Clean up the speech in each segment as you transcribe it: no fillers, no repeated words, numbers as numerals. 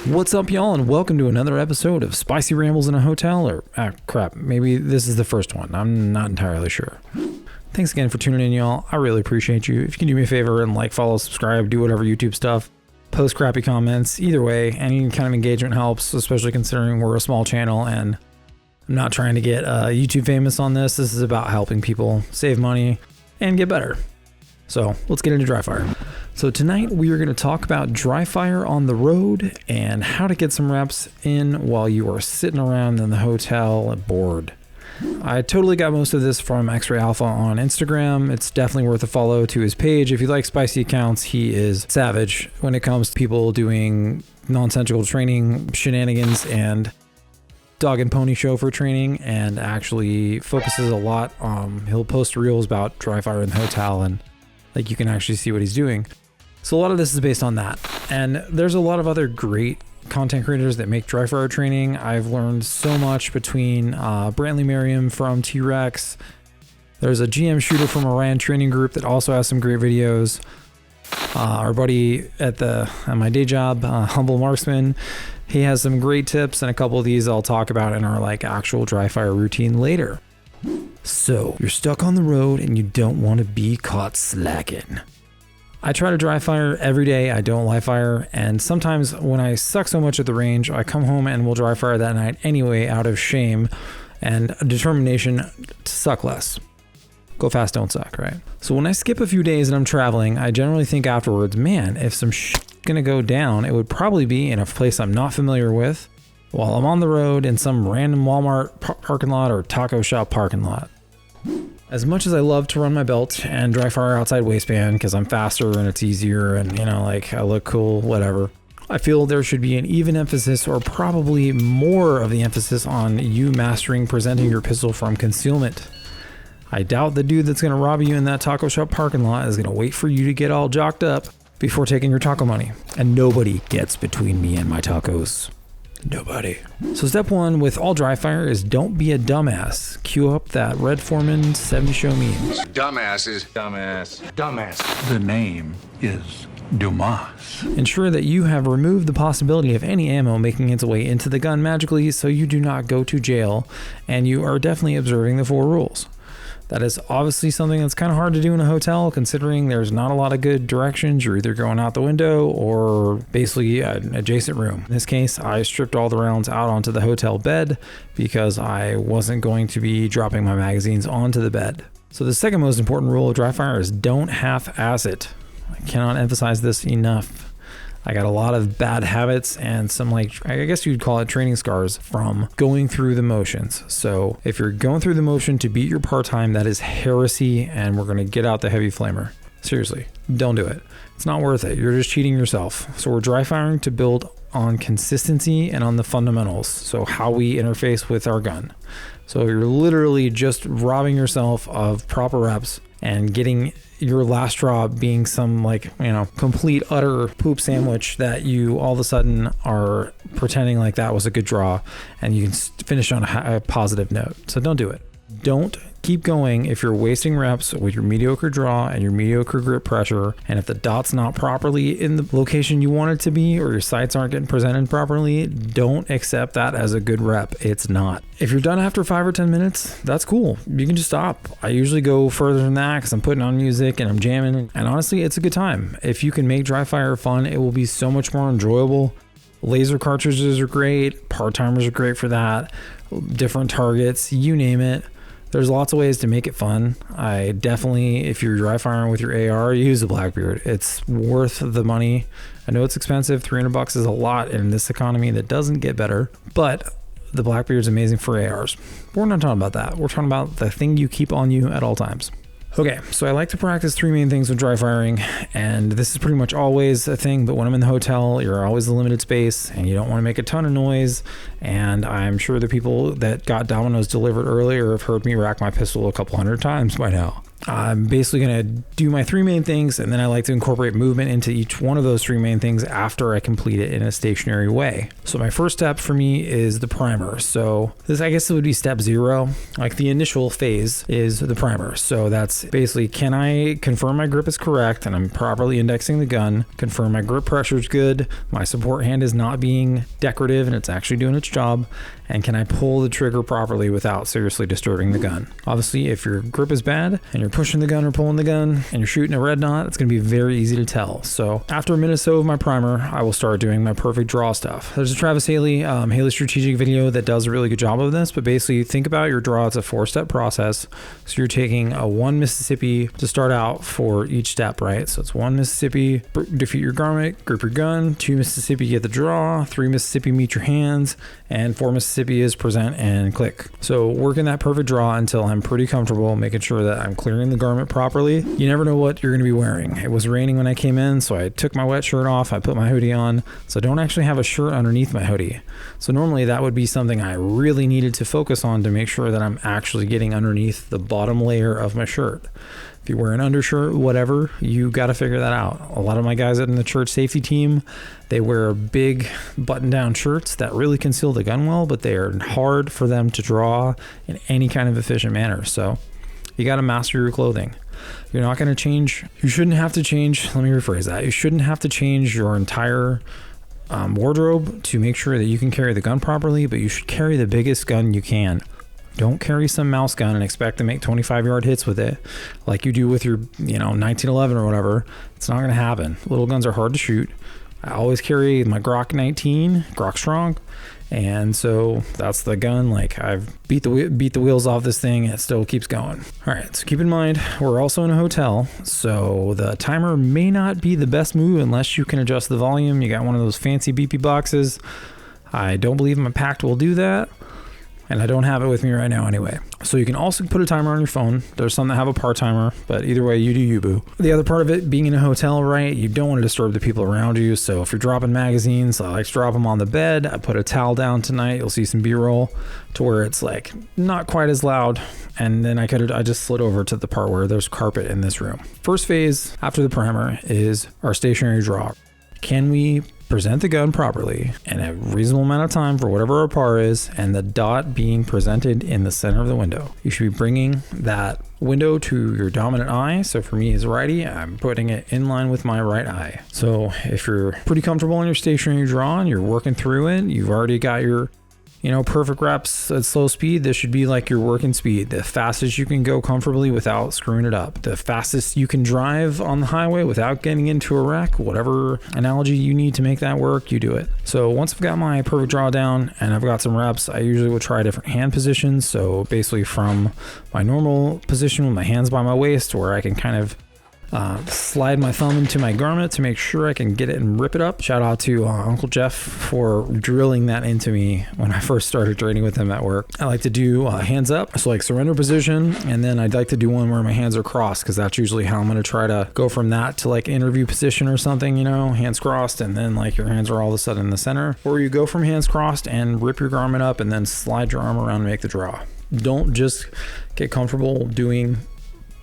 What's up, y'all, and welcome to another episode of Spicy Rambles in a Hotel, or crap, maybe this is the first one. I'm not entirely sure. Thanks again for tuning in, y'all. I really appreciate you. If you can do me a favor and like, follow, subscribe, do whatever YouTube stuff, post crappy comments, either way, any kind of engagement helps, especially considering we're a small channel and I'm not trying to get YouTube famous on this. This is about helping people save money and get better. So let's get into Dryfire. So tonight we are going to talk about Dryfire on the road and how to get some reps in while you are sitting around in the hotel bored. I totally got most of this from X-Ray Alpha on Instagram. It's definitely worth a follow to his page. If you like spicy accounts, he is savage when it comes to people doing nonsensical training shenanigans and dog and pony chauffeur training, and actually focuses a lot. He'll post reels about Dryfire in the hotel, and like you can actually see what he's doing. So a lot of this is based on that. And there's a lot of other great content creators that make Dryfire training. I've learned so much between Brantley Merriam from T-Rex. There's a GM shooter from Orion Training Group that also has some great videos. Our buddy at my day job, Humble Marksman, he has some great tips, and a couple of these I'll talk about in our actual Dryfire routine later. So you're stuck on the road and you don't want to be caught slacking. I try to dry fire every day. I don't live fire, and sometimes when I suck so much at the range, I come home and will dry fire that night anyway out of shame and determination to suck less. Go fast, don't suck, right? So when I skip a few days and I'm traveling, I generally think afterwards, man, if some shit's gonna go down, it would probably be in a place I'm not familiar with while I'm on the road in some random Walmart parking lot or taco shop parking lot. As much as I love to run my belt and dry fire outside waistband because I'm faster and it's easier and, I look cool, whatever, I feel there should be an even emphasis, or probably more of the emphasis, on you mastering presenting your pistol from concealment. I doubt the dude that's going to rob you in that taco shop parking lot is going to wait for you to get all jocked up before taking your taco money. And nobody gets between me and my tacos. Nobody. So step one with all dry fire is don't be a dumbass. Cue up that Red Foreman 70 show meme. Dumbass is dumbass. Dumbass. The name is Dumas. Ensure that you have removed the possibility of any ammo making its way into the gun magically so you do not go to jail, and you are definitely observing the 4 rules. That is obviously something that's kind of hard to do in a hotel, considering there's not a lot of good directions. You're either going out the window or basically an adjacent room. In this case, I stripped all the rounds out onto the hotel bed because I wasn't going to be dropping my magazines onto the bed. So the second most important rule of dry fire is don't half-ass it. I cannot emphasize this enough. I got a lot of bad habits and some, I guess you'd call it training scars from going through the motions. So if you're going through the motion to beat your part time, that is heresy, and we're going to get out the heavy flamer. Seriously, don't do it. It's not worth it. You're just cheating yourself. So we're dry firing to build on consistency and on the fundamentals. So how we interface with our gun. So you're literally just robbing yourself of proper reps and getting your last draw being some complete utter poop sandwich that you all of a sudden are pretending like that was a good draw, and you can finish on a positive note. So don't do it. Don't keep going if you're wasting reps with your mediocre draw and your mediocre grip pressure, and if the dot's not properly in the location you want it to be, or your sights aren't getting presented properly, don't accept that as a good rep. It's not. If you're done after 5 or 10 minutes, that's cool. You can just stop. I usually go further than that because I'm putting on music and I'm jamming, and honestly, it's a good time. If you can make dry fire fun, it will be so much more enjoyable. Laser cartridges are great. Part timers are great for that. Different targets, you name it. There's lots of ways to make it fun. I definitely, if you're dry firing with your AR, use a Blackbeard. It's worth the money. I know it's expensive. $300 is a lot in this economy that doesn't get better, but the Blackbeard's amazing for ARs. We're not talking about that. We're talking about the thing you keep on you at all times. Okay, so I like to practice 3 main things with dry firing, and this is pretty much always a thing, but when I'm in the hotel, you're always in limited space, and you don't want to make a ton of noise, and I'm sure the people that got Domino's delivered earlier have heard me rack my pistol a couple hundred times by now. I'm basically going to do my 3 main things, and then I like to incorporate movement into each one of those 3 main things after I complete it in a stationary way. So my first step for me is the primer. So this, I guess it would be step 0. Like the initial phase is the primer. So that's basically, can I confirm my grip is correct and I'm properly indexing the gun, confirm my grip pressure is good, my support hand is not being decorative and it's actually doing its job, and can I pull the trigger properly without seriously disturbing the gun. Obviously, if your grip is bad and you're pushing the gun or pulling the gun and you're shooting a red dot, it's going to be very easy to tell. So after a minute or so of my primer, I will start doing my perfect draw stuff. There's a Travis Haley Strategic video that does a really good job of this, but basically think about your draw. It's a 4-step process. So you're taking a 1 Mississippi to start out for each step, right? So it's 1 Mississippi, defeat your garment, grip your gun, 2 Mississippi, get the draw, 3 Mississippi, meet your hands, and 4 Mississippi is present and click. So working that perfect draw until I'm pretty comfortable, making sure that I'm clearing the garment properly. You never know what you're going to be wearing. It was raining when I came in, so I took my wet shirt off, I put my hoodie on, so I don't actually have a shirt underneath my hoodie. So normally that would be something I really needed to focus on to make sure that I'm actually getting underneath the bottom layer of my shirt. If you wear an undershirt, whatever, you got to figure that out. A lot of my guys in the church safety team, they wear big button-down shirts that really conceal the gun well, but they are hard for them to draw in any kind of efficient manner. So you got to master your clothing. You're not going to change. You shouldn't have to change. Let me rephrase that. You shouldn't have to change your entire wardrobe to make sure that you can carry the gun properly, but you should carry the biggest gun you can. Don't carry some mouse gun and expect to make 25-yard hits with it like you do with your 1911 or whatever. It's not going to happen. Little guns are hard to shoot. I always carry my Glock 19, Glock Strong, and so that's the gun. Like, I've beat the wheels off this thing and it still keeps going. All right, so keep in mind, we're also in a hotel, so the timer may not be the best move unless you can adjust the volume. You got one of those fancy BP boxes. I don't believe my Pact will do that, and I don't have it with me right now anyway. So you can also put a timer on your phone. There's some that have a par timer, but either way, you do you, boo. The other part of it, being in a hotel, right, you don't want to disturb the people around you. So if you're dropping magazines, I like to drop them on the bed. I put a towel down tonight. You'll see some B-roll to where it's like not quite as loud. And then I just slid over to the part where there's carpet in this room. First phase after the primer is our stationary draw. Can we present the gun properly in a reasonable amount of time for whatever our par is, and the dot being presented in the center of the window? You should be bringing that window to your dominant eye. So for me as righty, I'm putting it in line with my right eye. So if you're pretty comfortable in your stationary draw and you're working through it, you've already got your perfect reps at slow speed. This should be like your working speed, the fastest you can go comfortably without screwing it up, the fastest you can drive on the highway without getting into a wreck. Whatever analogy you need to make that work, you do it. So once I've got my perfect draw down and I've got some reps, I usually will try different hand positions. So basically from my normal position with my hands by my waist, where I can kind of slide my thumb into my garment to make sure I can get it and rip it up. Shout out to Uncle Jeff for drilling that into me when I first started training with him at work. I like to do hands up, so like surrender position, and then I'd like to do one where my hands are crossed, because that's usually how I'm going to try to go from that to like interview position or something, hands crossed, and then like your hands are all of a sudden in the center. Or you go from hands crossed and rip your garment up and then slide your arm around and make the draw. Don't just get comfortable doing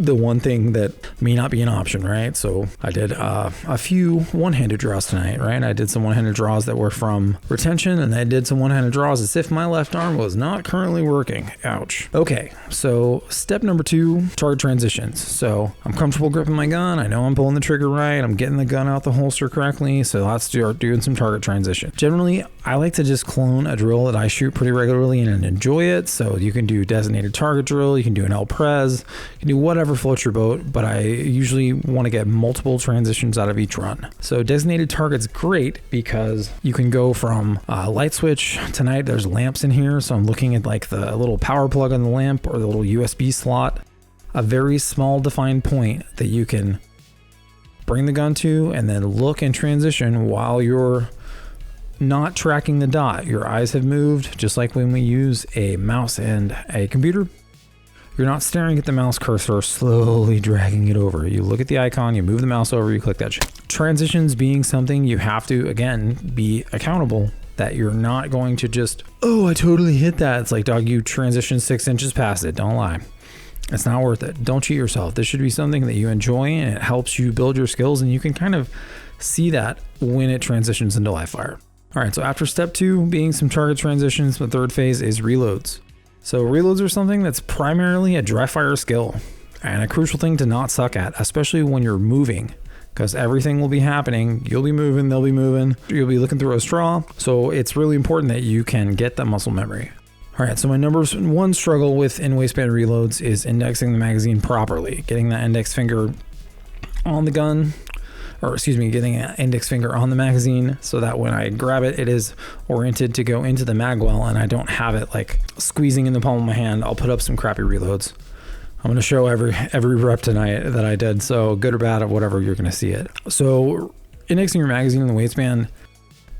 the one thing that may not be an option, right? So I did a few one-handed draws tonight, right? I did some one-handed draws that were from retention, and I did some one-handed draws as if my left arm was not currently working. Ouch. Okay, so step number 2, target transitions. So I'm comfortable gripping my gun. I know I'm pulling the trigger right. I'm getting the gun out the holster correctly. So let's start doing some target transition. Generally, I like to just clone a drill that I shoot pretty regularly and enjoy it. So you can do designated target drill. You can do an L-Pres. You can do whatever floats your boat, but I usually want to get multiple transitions out of each run. So designated target's great because you can go from light switch. Tonight there's lamps in here, so I'm looking at like the little power plug on the lamp or the little USB slot, a very small defined point that you can bring the gun to and then look and transition while you're not tracking the dot. Your eyes have moved, just like when we use a mouse and a computer. You're not staring at the mouse cursor, slowly dragging it over. You look at the icon, you move the mouse over, you click that shit. Transitions being something you have to, again, be accountable that you're not going to just, oh, I totally hit that. It's like, dog, you transition 6 inches past it. Don't lie. It's not worth it. Don't cheat yourself. This should be something that you enjoy and it helps you build your skills, and you can kind of see that when it transitions into live fire. All right, so after step 2 being some target transitions, the third phase is reloads. So reloads are something that's primarily a dry fire skill and a crucial thing to not suck at, especially when you're moving, because everything will be happening. You'll be moving, they'll be moving, you'll be looking through a straw. So it's really important that you can get that muscle memory. All right, so my number one struggle with in waistband reloads is indexing the magazine properly, getting that index finger on the gun, or excuse me, getting an index finger on the magazine so that when I grab it, it is oriented to go into the mag well and I don't have it like squeezing in the palm of my hand. I'll put up some crappy reloads. I'm going to show every rep tonight that I did, so good or bad, or whatever, you're going to see it. So indexing your magazine in the waistband,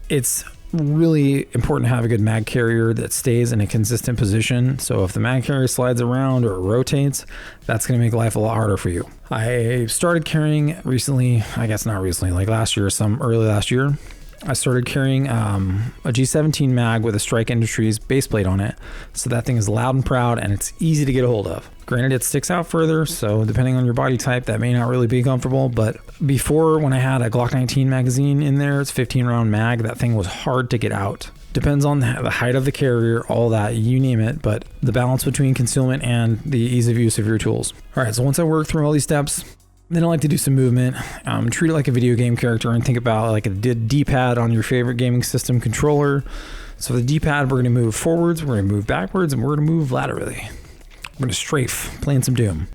it's really important to have a good mag carrier that stays in a consistent position. So if the mag carrier slides around or rotates, that's going to make life a lot harder for you. I started carrying recently, I guess not recently, like last year, early last year, I started carrying a G17 mag with a Strike Industries base plate on it. So that thing is loud and proud and it's easy to get a hold of. Granted, it sticks out further, so depending on your body type, that may not really be comfortable. But before, when I had a Glock 19 magazine in there, it's 15 round mag, that thing was hard to get out. Depends on the height of the carrier, all that, you name it, but the balance between concealment and the ease of use of your tools. All right, so once I work through all these steps, then I like to do some movement. Treat it like a video game character and think about like a D-pad on your favorite gaming system controller. So the D-pad, we're going to move forwards, we're going to move backwards, and we're going to move laterally. We're going to strafe, playing some Doom.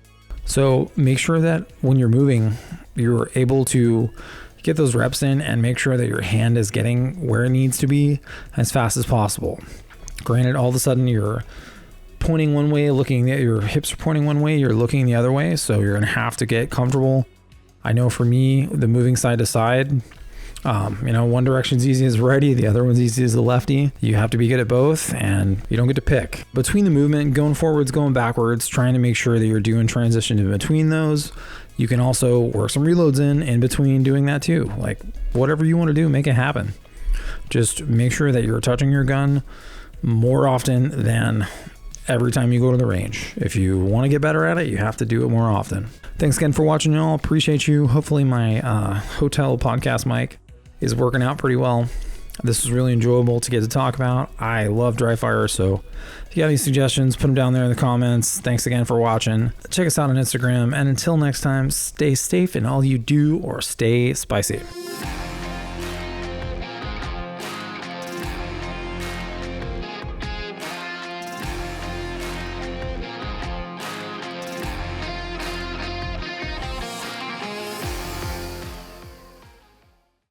So make sure that when you're moving, you're able to get those reps in and make sure that your hand is getting where it needs to be as fast as possible. Granted, all of a sudden you're pointing one way, looking at your hips are pointing one way, you're looking the other way, so you're gonna have to get comfortable. I know for me, the moving side to side, one direction's easy as righty, the other one's easy as the lefty. You have to be good at both, and you don't get to pick. Between the movement, going forwards, going backwards, trying to make sure that you're doing transition in between those. You can also work some reloads in between doing that too. Like whatever you want to do, make it happen. Just make sure that you're touching your gun more often than every time you go to the range. If you want to get better at it, you have to do it more often. Thanks again for watching, y'all. Appreciate you. Hopefully my hotel podcast mic is working out pretty well. This was really enjoyable to get to talk about. I love Dryfire, so if you got any suggestions, put them down there in the comments. Thanks again for watching. Check us out on Instagram, and until next time, stay safe in all you do, or stay spicy.